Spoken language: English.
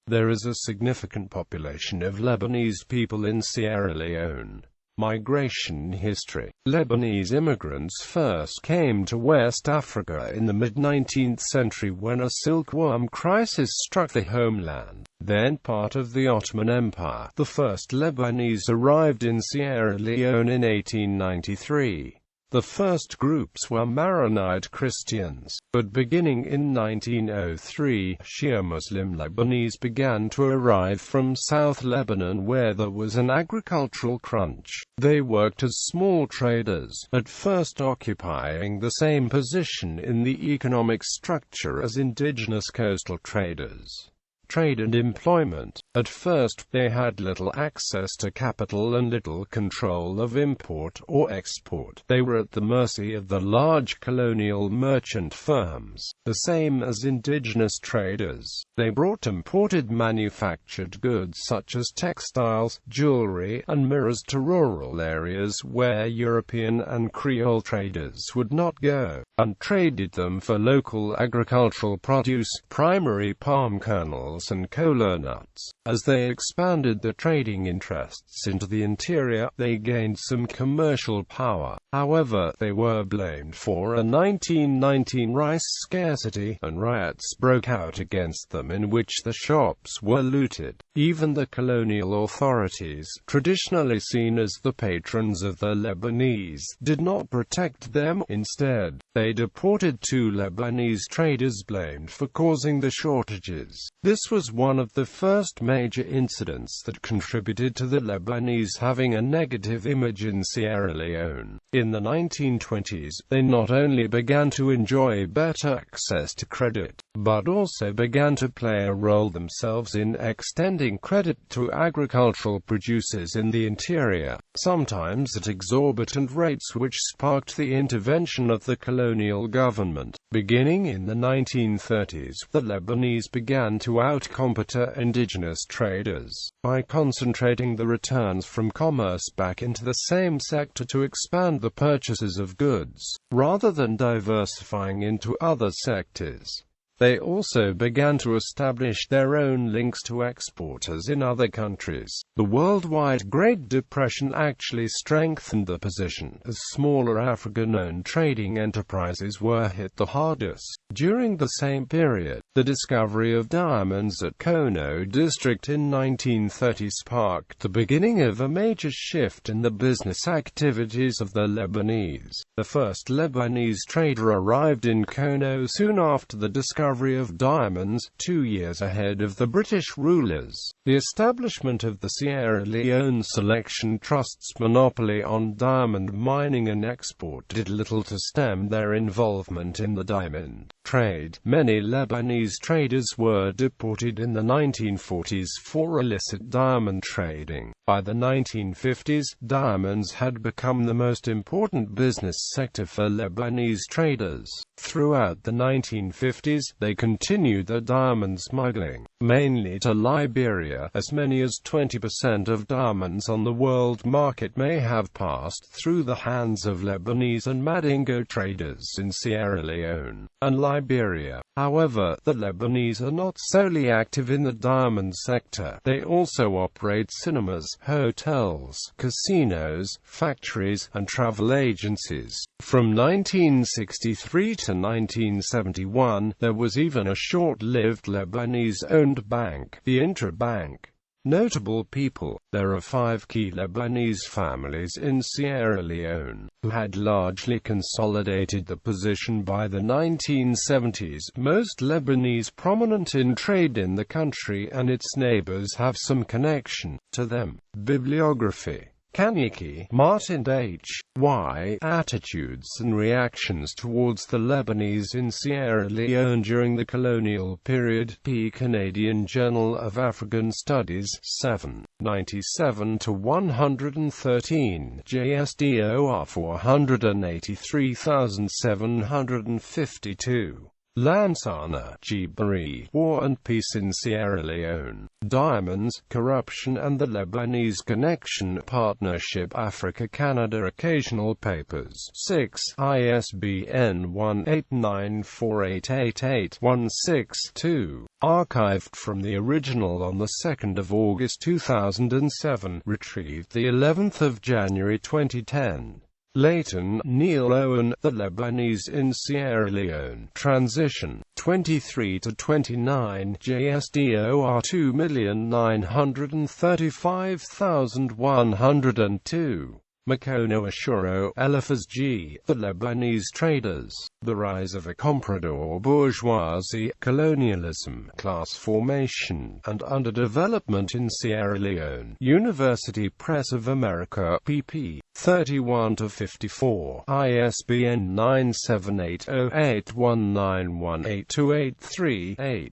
There is a significant population of Lebanese people in Sierra Leone. Migration history. Lebanese immigrants first came to West Africa in the mid-19th century when a silkworm crisis struck the homeland, then part of the Ottoman Empire. The first Lebanese arrived in Sierra Leone in 1893. The first groups were Maronite Christians, but beginning in 1903, Shia Muslim Lebanese began to arrive from South Lebanon where there was an agricultural crunch. They worked as small traders, at first occupying the same position in the economic structure as indigenous coastal traders. Trade and employment. At first, they had little access to capital and little control of import or export. They were at the mercy of the large colonial merchant firms, the same as indigenous traders. They brought imported manufactured goods such as textiles, jewelry, and mirrors to rural areas where European and Creole traders would not go, and traded them for local agricultural produce, primary palm kernels, and cola nuts. As they expanded their trading interests into the interior, they gained some commercial power. However, they were blamed for a 1919 rice scarcity, and riots broke out against them in which the shops were looted. Even the colonial authorities, traditionally seen as the patrons of the Lebanese, did not protect them. Instead, they deported 2 Lebanese traders blamed for causing the shortages. This was one of the first major incidents that contributed to the Lebanese having a negative image in Sierra Leone. In the 1920s, they not only began to enjoy better access to credit, but also began to play a role themselves in extending credit to agricultural producers in the interior, sometimes at exorbitant rates which sparked the intervention of the colonial government. Beginning in the 1930s, the Lebanese began to outcompete indigenous traders by concentrating the returns from commerce back into the same sector to expand the purchases of goods, rather than diversifying into other sectors. They also began to establish their own links to exporters in other countries. The worldwide Great Depression actually strengthened the position, as smaller African-owned trading enterprises were hit the hardest. During the same period, the discovery of diamonds at Kono district in 1930 sparked the beginning of a major shift in the business activities of the Lebanese. The first Lebanese trader arrived in Kono soon after the discovery of diamonds, 2 years ahead of the British rulers. The establishment of the Sierra Leone Selection Trust's monopoly on diamond mining and export did little to stem their involvement in the diamond trade. Many Lebanese traders were deported in the 1940s for illicit diamond trading. By the 1950s, diamonds had become the most important business sector for Lebanese traders. Throughout the 1950s, they continued their diamond smuggling, mainly to Liberia. As many as 20% of diamonds on the world market may have passed through the hands of Lebanese and Mandingo traders in Sierra Leone and Liberia. However, the Lebanese are not solely active in the diamond sector. They also operate cinemas, hotels, casinos, factories, and travel agencies. From 1963 to 1971, there was even a short-lived Lebanese-owned bank, the Interbank. Notable people. There are 5 key Lebanese families in Sierra Leone, who had largely consolidated the position by the 1970s. Most Lebanese prominent in trade in the country and its neighbors have some connection to them. Bibliography. Kaniki, Martin H. Y. Attitudes and Reactions Towards the Lebanese in Sierra Leone During the Colonial Period. P. Canadian Journal of African Studies, 7. 97-113. JSDOR 483752. Lansana, Djibouti, War and Peace in Sierra Leone, Diamonds, Corruption and the Lebanese Connection Partnership Africa-Canada Occasional Papers 6, ISBN 1-894888162, archived from the original on the 2nd of August 2007, retrieved the 11th of January 2010. Leighton, Neil Owen, The Lebanese in Sierra Leone, Transition, 23-29, JSDOR 2935102. Makono Ashuro, Eliphaz G., The Lebanese Traders, The Rise of a Comprador Bourgeoisie, Colonialism, Class Formation, and Underdevelopment in Sierra Leone, University Press of America, pp. 31-54, ISBN 9780819182838.